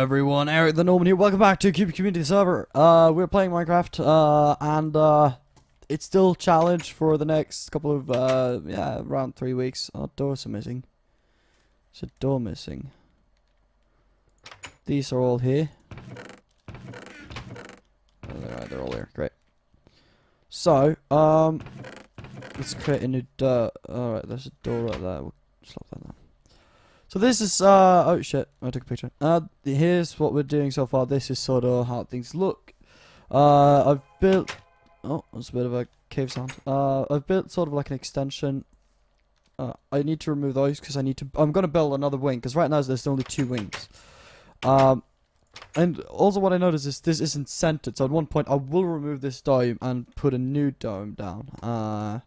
everyone, Eric the Nordman here. Welcome back to CubeCommunity server. We're playing Minecraft, and it's still challenge for the next couple of around 3 weeks. Oh, doors are missing. There's a door missing. These are all here. Alright, they're all here. Great. So, let's create a new door. Alright, there's a door right there. We'll slap that down. So this is, oh shit, I took a picture. Here's what we're doing so far. This is sort of how things look. I've built, oh, that's a bit of a cave sound. I've built sort of like an extension. I need to remove those because I'm going to build another wing because right now there's only 2 wings. And also what I noticed is this isn't centered. So at one point I will remove this dome and put a new dome down.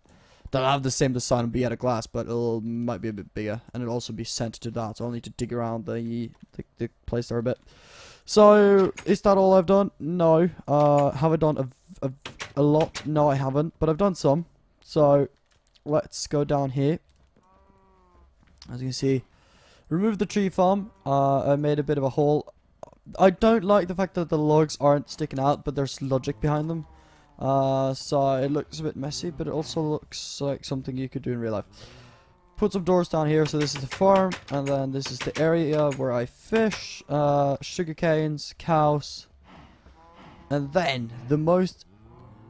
That'll have the same design and be out of glass, but might be a bit bigger, and it'll also be centered to that. So I'll need to dig around the place there a bit. So is that all I've done? No. Have I done a lot? No, I haven't, but I've done some. So let's go down here. As you can see, remove the tree farm. I made a bit of a hole. I don't like the fact that the logs aren't sticking out, but there's logic behind them. So it looks a bit messy, but it also looks like something you could do in real life. Put some doors down here. So this is the farm, and then this is the area where I fish, sugar canes, cows, and then the most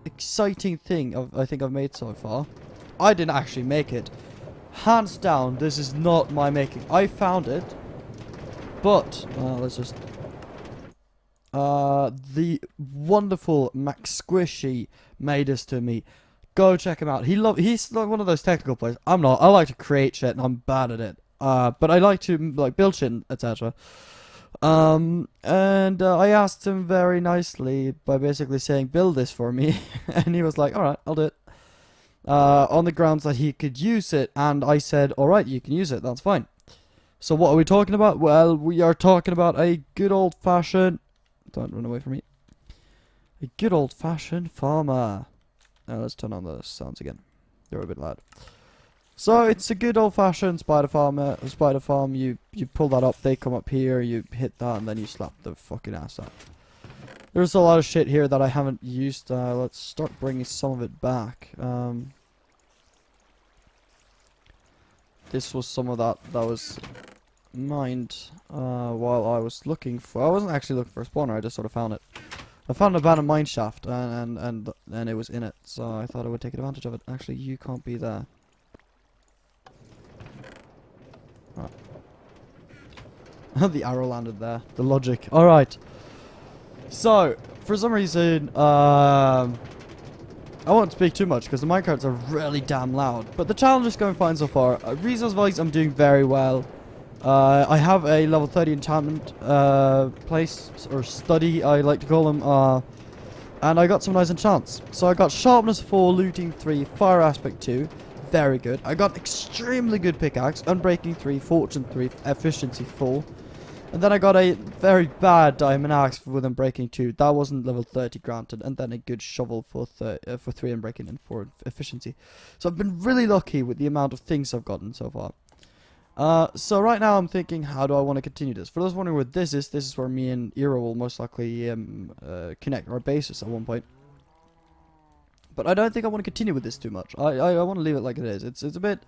exciting thing I think I've made so far. I didn't actually make it. Hands down, this is not my making. I found it, but let's just. The wonderful Max Squishy made this to me. Go check him out. He's like one of those technical players. I'm not. I like to create shit and I'm bad at it. But I like to like build shit, etc. And I asked him very nicely by basically saying, build this for me. And he was like, alright, I'll do it. On the grounds that he could use it. And I said, alright, you can use it. That's fine. So what are we talking about? Well, we are talking about a good old fashioned... Don't run away from me. A good old-fashioned farmer. Now let's turn on the sounds again. They're a bit loud. So it's a good old-fashioned spider farm. You pull that up, they come up here, you hit that, and then you slap the fucking ass out. There's a lot of shit here that I haven't used. Let's start bringing some of it back. This was some of that was mined while I was looking for. I wasn't actually looking for a spawner. I just sort of found it. I found an abandoned mine shaft, and it was in it. So I thought I would take advantage of it. Actually, you can't be there. Right. The arrow landed there. The logic. All right. So for some reason, I won't speak too much because the minecarts are really damn loud. But the challenge is going fine so far. Resource-wise, I'm doing very well. I have a level 30 enchantment place, or study I like to call them, and I got some nice enchants. So I got sharpness 4, looting 3, fire aspect 2, very good. I got extremely good pickaxe, unbreaking 3, fortune 3, efficiency 4. And then I got a very bad diamond axe with unbreaking 2, that wasn't level 30 granted, and then a good shovel for 3 unbreaking and 4 efficiency. So I've been really lucky with the amount of things I've gotten so far. So right now I'm thinking, how do I want to continue this? For those wondering what this is where me and Ira will most likely connect our bases at one point. But I don't think I want to continue with this too much. I want to leave it like it is. It's a bit...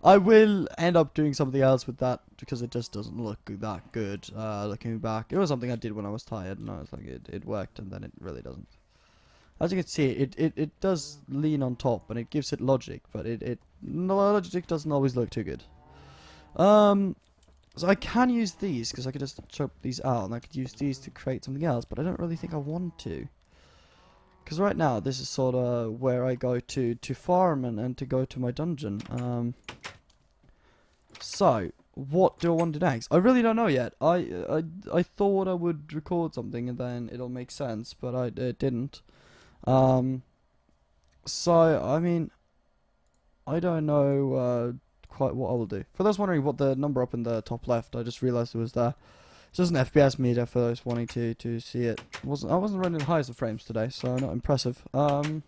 I will end up doing something else with that because it just doesn't look that good. Looking back, it was something I did when I was tired, and I was like, it worked, and then it really doesn't. As you can see, it does lean on top, and it gives it logic, but logic doesn't always look too good. So I can use these because I could just chop these out and I could use these to create something else, but I don't really think I want to. Because right now this is sort of where I go to farm and to go to my dungeon. So what do I want to do next? I really don't know yet. I thought I would record something and then it'll make sense, but it didn't. So I mean, I don't know quite what I will do. For those wondering what the number up in the top left, I just realized it was there. It's just an FPS meter for those wanting to see it. I wasn't running the highest of frames today, so not impressive. Alright,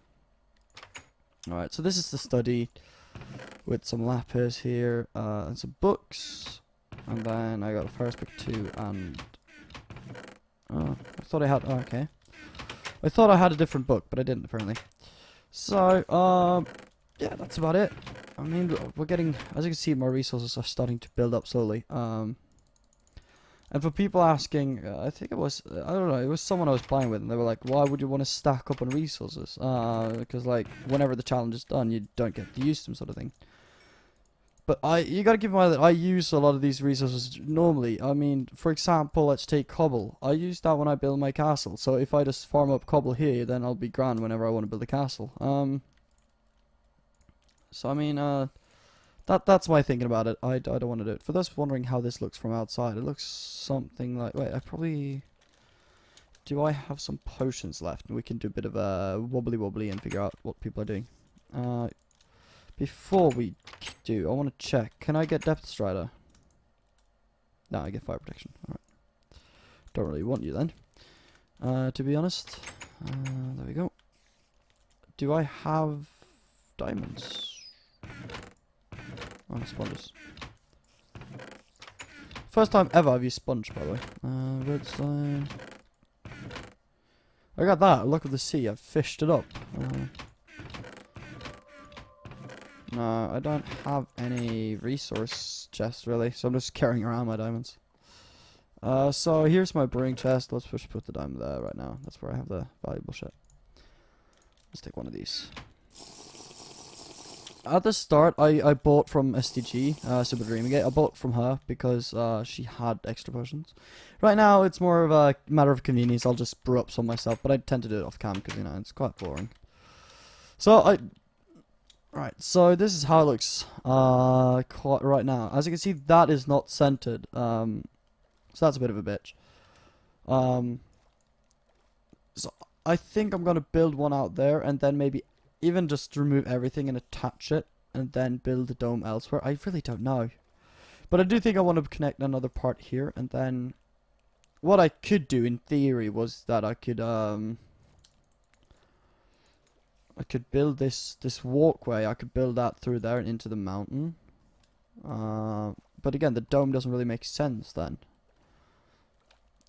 so this is the study with some lapis here, and some books, and then I got a fire aspect 2 and Oh, I thought I had. Oh, okay. I thought I had a different book, but I didn't apparently. So, yeah, that's about it. I mean, we're getting, as you can see, my resources are starting to build up slowly. And for people asking, I think it was, I don't know, it was someone I was playing with, and they were like, why would you want to stack up on resources? Because, like, whenever the challenge is done, you don't get to use them, sort of thing. But you gotta keep in mind that I use a lot of these resources normally. I mean, for example, let's take cobble. I use that when I build my castle. So if I just farm up cobble here, then I'll be grand whenever I want to build a castle. So I mean, that's my thinking about it. I don't want to do it. For those wondering how this looks from outside, it looks something like... Wait, I probably... Do I have some potions left? And we can do a bit of a wobbly and figure out what people are doing. Before we do, I want to check. Can I get Depth Strider? No, I get Fire Protection. Alright. Don't really want you then. To be honest. There we go. Do I have diamonds? Oh, sponges. First time ever I've used sponge, by the way. Redstone. I got that. Look at the sea. I've fished it up. No, I don't have any resource chest really, so I'm just carrying around my diamonds. So here's my brewing chest. Let's just put the diamond there right now. That's where I have the valuable shit. Let's take one of these. At the start, I bought from STG, Super Dreamgate. I bought from her because she had extra potions. Right now, it's more of a matter of convenience. I'll just brew up some myself, but I tend to do it off cam because, you know, it's quite boring. So, Right, so this is how it looks right now. As you can see, that is not centered. So that's a bit of a bitch. So I think I'm going to build one out there and then maybe even just remove everything and attach it and then build the dome elsewhere. I really don't know. But I do think I want to connect another part here, and then what I could do in theory was that I could build this walkway. I could build that through there and into the mountain. But again, the dome doesn't really make sense then.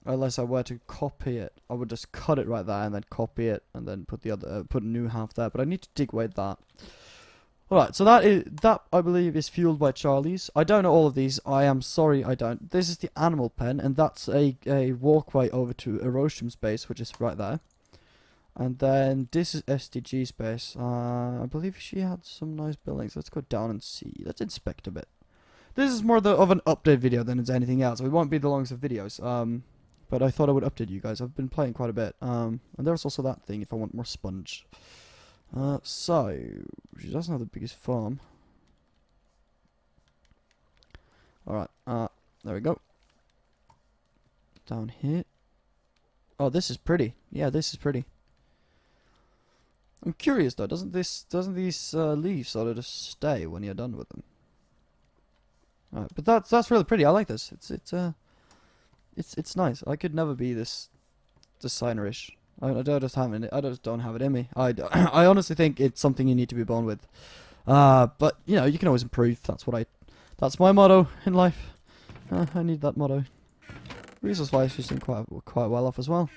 Unless I were to copy it, I would just cut it right there and then copy it and then put the other put a new half there. But I need to dig away that. All right, so that I believe is fueled by Charlie's. I don't know all of these. I am sorry, I don't. This is the animal pen, and that's a walkway over to Erosion's base, which is right there. And then this is SDG's base. I believe she had some nice buildings. Let's go down and see. Let's inspect a bit. This is more of an update video than it's anything else. It won't be the longest of videos. But I thought I would update you guys. I've been playing quite a bit. And there's also that thing if I want more sponge. So she doesn't have the biggest farm. Alright, there we go. Down here. Oh, this is pretty. Yeah, this is pretty. I'm curious though, doesn't these leaves sort of just stay when you're done with them? Alright, but that's really pretty. I like this. It's nice. I could never be this designerish. I just don't have it in me. I honestly think it's something you need to be born with. But you know, you can always improve. That's my motto in life. I need that motto. Resource-wise, she's doing quite well off as well.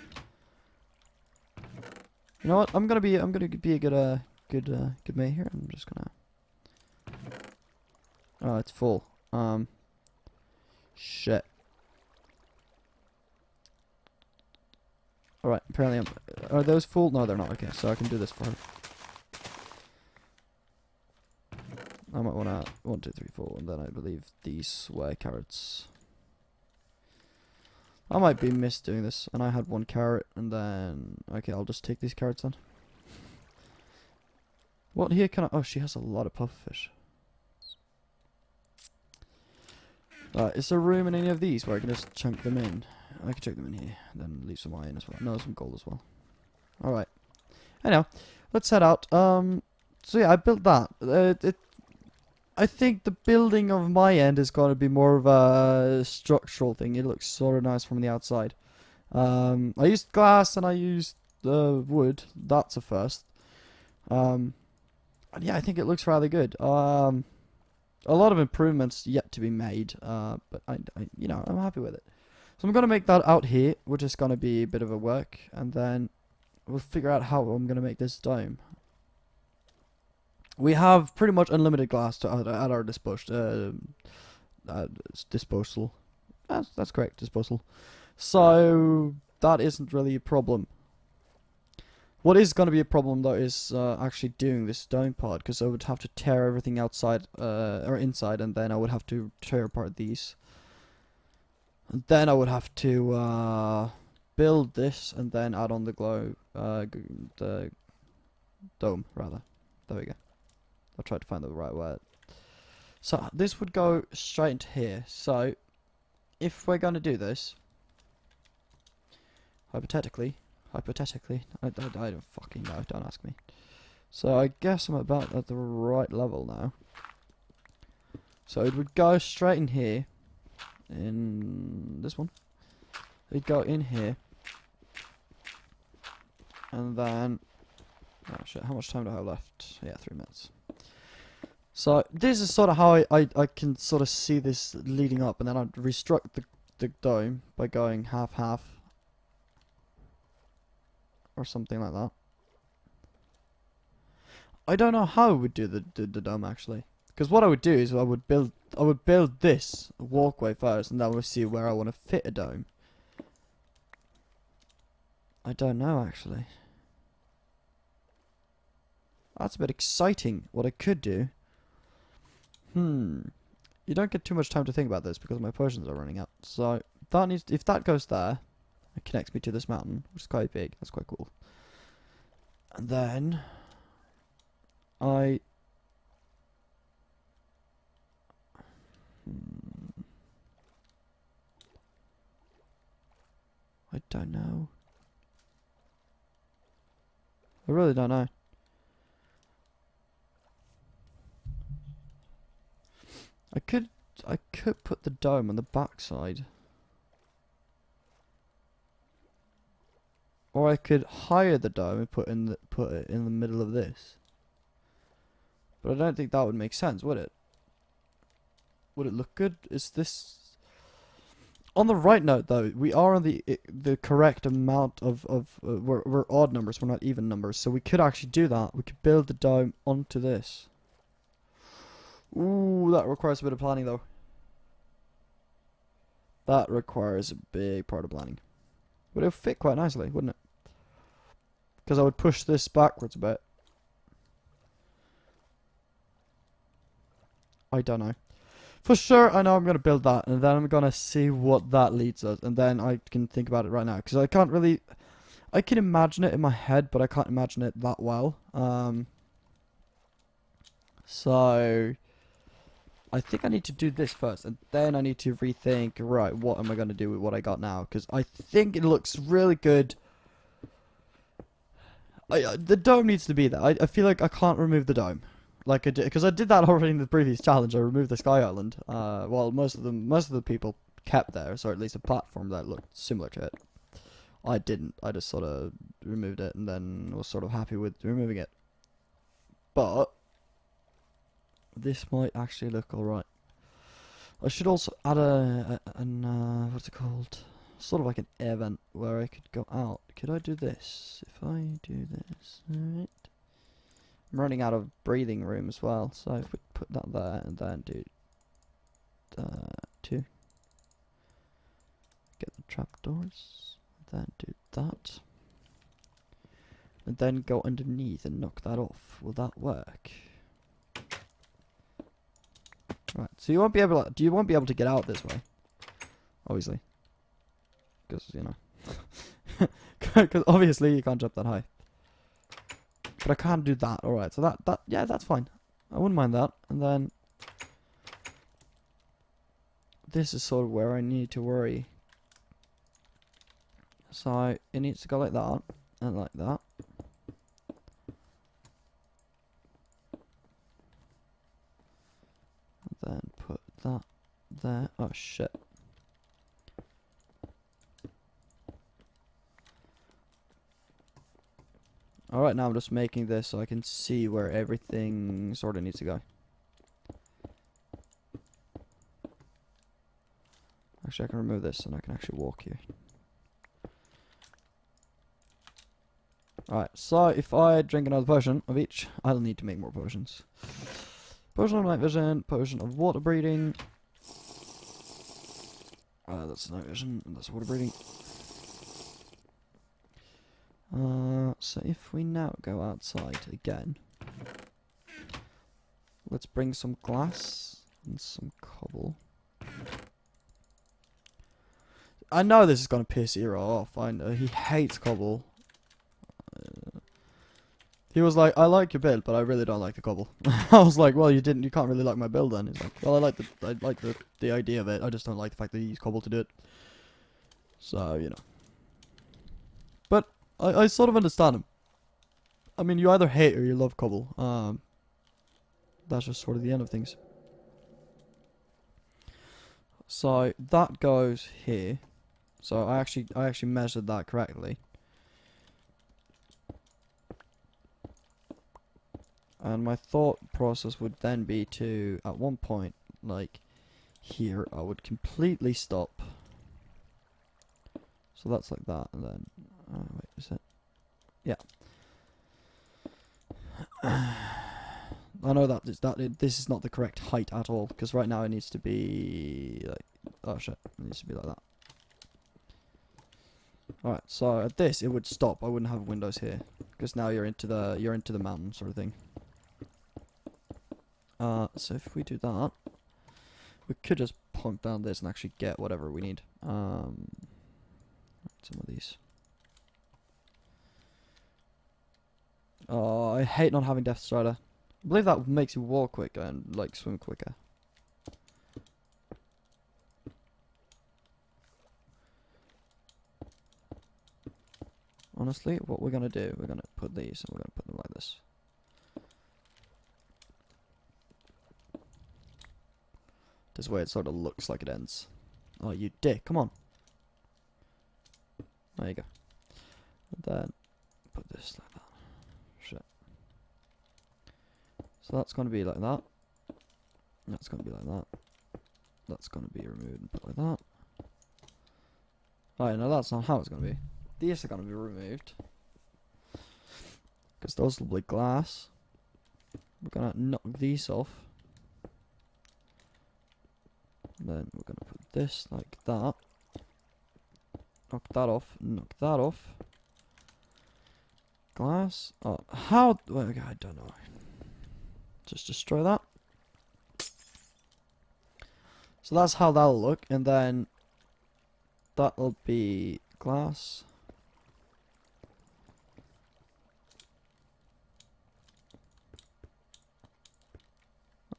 You know what? I'm gonna be a good mate here. I'm just gonna. Oh, it's full. Shit. Alright, apparently are those full? No, they're not. Okay, so I can do this for her. I might wanna 1, 2, 3, 4, and then I believe these were carrots. I might be misdoing this, and I had 1 carrot, and then okay, I'll just take these carrots then. What here can I? Oh, she has a lot of pufferfish. Is there room in any of these where I can just chunk them in? I can chuck them in here, then leave some iron as well. No, some gold as well. Alright. Anyhow, let's head out. So yeah, I built that. I think the building of my end is going to be more of a structural thing. It looks sort of nice from the outside. I used glass and I used wood. That's a first. And yeah, I think it looks rather good. A lot of improvements yet to be made, but you know, I'm happy with it. So I'm going to make that out here, which is going to be a bit of a work. And then we'll figure out how I'm going to make this dome. We have pretty much unlimited glass at our disposal. Disposal. That's correct, disposal. So that isn't really a problem. What is going to be a problem though is actually doing this dome part, because I would have to tear everything outside or inside, and then I would have to tear apart these. And then I would have to build this and then add on the the dome rather. There we go. I'll try to find the right word. So this would go straight into here. So if we're going to do this, hypothetically, I don't fucking know, don't ask me. So I guess I'm about at the right level now. So it would go straight in here, in this one. It'd go in here, and then, oh shit, how much time do I have left? Yeah, 3 minutes. So this is sort of how I can sort of see this leading up, and then I'd restruct the dome by going half-half. Or something like that. I don't know how I would do the dome actually, because what I would do is I would build this walkway first, and then we'll see where I want to fit a dome. I don't know actually. That's a bit exciting. What I could do. You don't get too much time to think about this because my potions are running out. So that needs, if that goes there, it connects me to this mountain, which is quite big. That's quite cool. And then I don't know. I really don't know. I could put the dome on the backside. Or I could hire the dome and put it in the middle of this. But I don't think that would make sense, would it? Would it look good? Is this... On the right note, though, we are on the correct amount of we're odd numbers, we're not even numbers, so we could actually do that. We could build the dome onto this. Ooh, that requires a bit of planning, though. That requires a big part of planning. But it would fit quite nicely, wouldn't it? Because I would push this backwards a bit. I don't know. For sure, I know I'm going to build that, and then I'm going to see what that leads us, and then I can think about it right now. Because I can't really... I can imagine it in my head, but I can't imagine it that well. So... I think I need to do this first, and then I need to rethink, right, what am I going to do with what I got now? Because I think it looks really good. The dome needs to be there. I feel like I can't remove the dome. Like I did, because I did that already in the previous challenge. I removed the Sky Island. Well, most of the people kept theirs, or at least a platform that looked similar to it. I didn't. I just sort of removed it, and then was sort of happy with removing it. But... this might actually look alright. I should also add what's it called? Sort of like an air vent where I could go out. Could I do this? If I do this, alright. I'm running out of breathing room as well, so if we put that there and then do 2. Get the trapdoors, then do that. And then go underneath and knock that off. Will that work? Right, so you won't be able to get out this way, obviously, because you know, because obviously you can't jump that high. But I can't do that. All right, so that yeah, that's fine. I wouldn't mind that. And then this is sort of where I need to worry. So it needs to go like that and like that. Then put that there. Oh shit. Alright, now I'm just making this so I can see where everything sort of needs to go. Actually, I can remove this and I can actually walk here. Alright, so if I drink another potion of each, I'll need to make more potions. Potion of night vision, potion of water breathing. That's night vision, and that's water breathing. So if we now go outside again, let's bring some glass and some cobble. I know this is gonna piss Ero off. I know he hates cobble. He was like, "I like your build, but I really don't like the cobble." I was like, "Well, you can't really like my build then." He's like, "Well, I like the idea of it. I just don't like the fact that you use cobble to do it." So you know. But I sort of understand him. I mean, you either hate or you love cobble. That's just sort of the end of things. So that goes here. So I actually measured that correctly. And my thought process would then be to, at one point, like here, I would completely stop. So that's like that, and then, wait, is it? Yeah. I know that this is not the correct height at all, because right now it needs to be like, oh shit, it needs to be like that. Alright, so at this it would stop. I wouldn't have windows here, because now you're into the mountain sort of thing. So if we do that, we could just plunk down this and actually get whatever we need. Some of these. Oh, I hate not having Death Strider. I believe that makes you walk quicker and like swim quicker. Honestly, what we're gonna do, we're gonna put these and we're gonna put them like this. This way it sort of looks like it ends. Oh, you dick, come on. There you go. And then put this like that. Shit. So that's going to be like that. That's going to be like that. That's going to be removed and put like that. Alright, no, that's not how it's going to be. These are going to be removed. Because those will be glass. We're going to knock these off. Then we're going to put this like that. Knock that off. Knock that off. Glass. Oh, how? Well, I don't know. Just destroy that. So that's how that'll look. And then that'll be glass.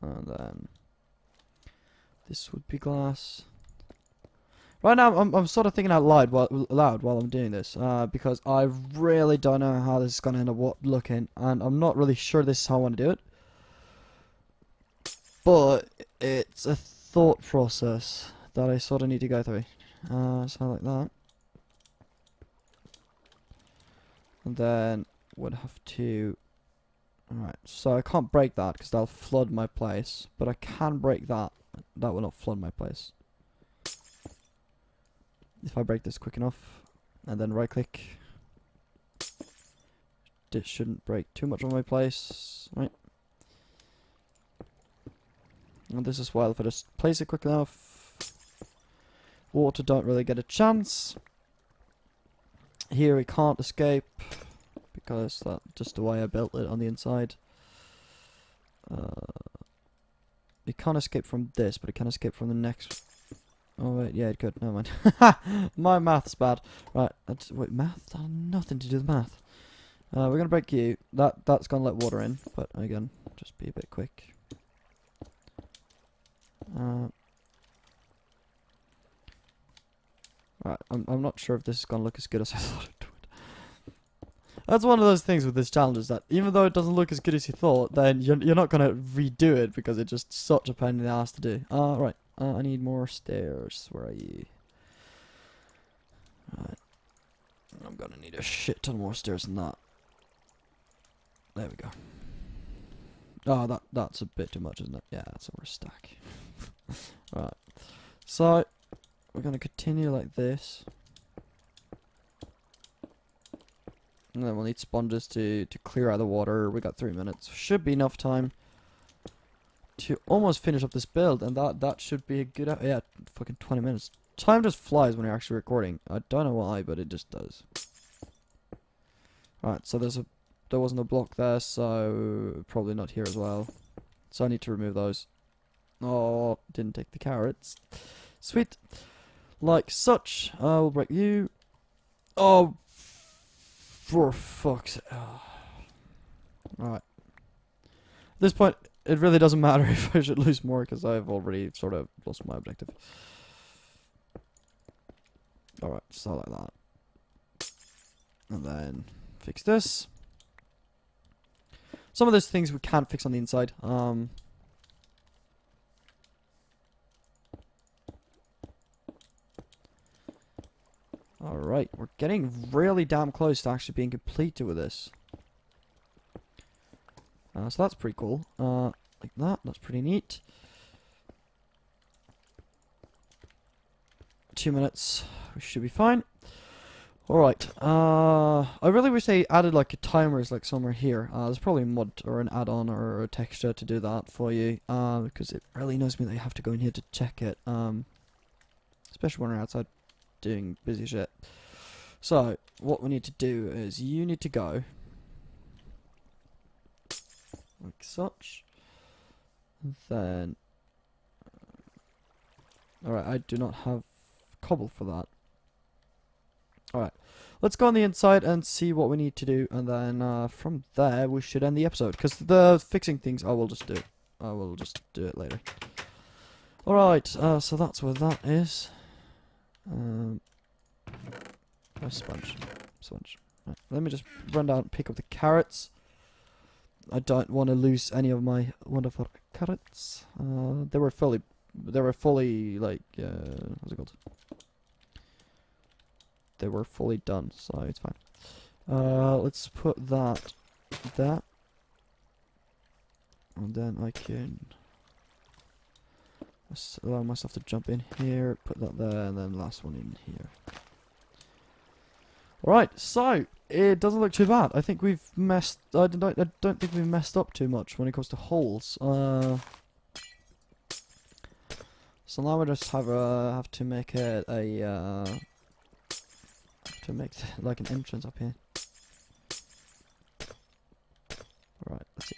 And then this would be glass. Right now, I'm sort of thinking out loud while I'm doing this, because I really don't know how this is going to end up looking, and I'm not really sure this is how I want to do it. But it's a thought process that I sort of need to go through. So like that. And then would have to... Alright, so I can't break that because that'll flood my place, but I can break that. That will not flood my place. If I break this quick enough, and then right click, this shouldn't break too much on my place, right? And this is why if I just place it quick enough, water don't really get a chance. Here it can't escape, because that's just the way I built it on the inside. It can't escape from this, but it can escape from the next. Oh wait, yeah, it could. Never mind. My math's bad. Right, wait, math? That had nothing to do with math. We're gonna break you. That's gonna let water in, but again, just be a bit quick. Right, I'm not sure if this is gonna look as good as I thought it would. That's one of those things with this challenge, is that even though it doesn't look as good as you thought, then you're not gonna redo it because it's just such a pain in the ass to do. Right. I need more stairs. Where are you? Right. I'm gonna need a shit ton more stairs than that. There we go. Oh, that's a bit too much, isn't it? Yeah, that's over a stack. Right. So, we're going to continue like this. And then we'll need sponges to clear out the water. We got 3 minutes. Should be enough time to almost finish up this build. And that should be a good... yeah, fucking 20 minutes. Time just flies when you're actually recording. I don't know why, but it just does. Alright, so there wasn't a block there, so probably not here as well. So I need to remove those. Oh, didn't take the carrots. Sweet. Like such. We'll break you. Oh, for fuck's sake. Oh. Alright. At this point, it really doesn't matter if I should lose more, because I've already sort of lost my objective. Alright, so like that. And then fix this. Some of those things we can't fix on the inside. Alright, we're getting really damn close to actually being completed with this. So that's pretty cool. Like that, that's pretty neat. 2 minutes, we should be fine. Alright, I really wish they added like a timers like somewhere here. There's probably a mod or an add-on or a texture to do that for you. Because it really annoys me that you have to go in here to check it. Especially when we're outside doing busy shit. So, what we need to do is you need to go like such. Then alright, I do not have cobble for that. Alright, let's go on the inside and see what we need to do, and then from there we should end the episode, because the fixing things I will just do. I will just do it later. Alright, so that's where that is. Sponge. Right, let me just run down and pick up the carrots. I don't want to lose any of my wonderful carrots. They were fully like, what's it called? They were fully done, so it's fine. Let's put that there. And then I can just allow myself to jump in here, put that there, and then last one in here. Alright, so it doesn't look too bad. I think we've messed... I don't think we've messed up too much when it comes to holes. So now we just have to make it a... to make like an entrance up here. Alright, that's it.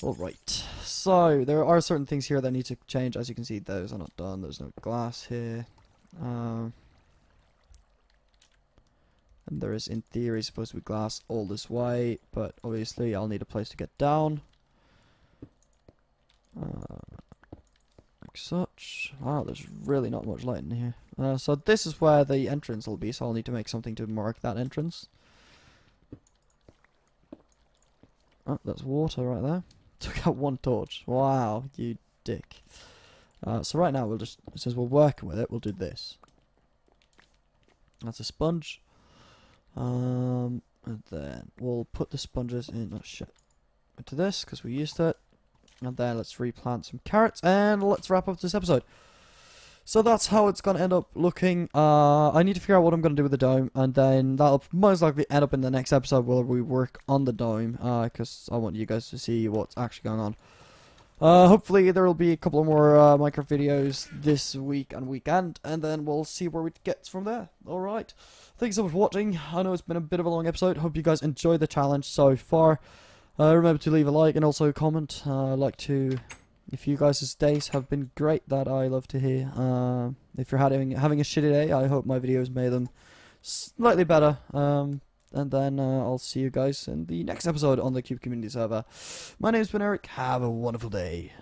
Alright, so there are certain things here that need to change. As you can see, those are not done. There's no glass here. And there is, in theory, supposed to be glass all this way, but obviously I'll need a place to get down. Like such. Wow, there's really not much light in here. So this is where the entrance will be, so I'll need to make something to mark that entrance. Oh, that's water right there. Took out one torch. Wow, you dick. So right now we'll just, since we're working with it, we'll do this. That's a sponge. And then we'll put the sponges in, oh shit, into this, because we used it. And then let's replant some carrots, and let's wrap up this episode. So that's how it's going to end up looking. I need to figure out what I'm going to do with the dome, and then that'll most likely end up in the next episode where we work on the dome, because I want you guys to see what's actually going on. Hopefully there will be a couple more Minecraft videos this week and weekend, and then we'll see where it gets from there. Alright, thanks so much for watching. I know it's been a bit of a long episode. Hope you guys enjoyed the challenge so far. Remember to leave a like and also comment. If you guys' days have been great, that I love to hear. If you're having a shitty day, I hope my videos made them slightly better. And then I'll see you guys in the next episode on the CubeCommunity server. My name's been Eric. Have a wonderful day.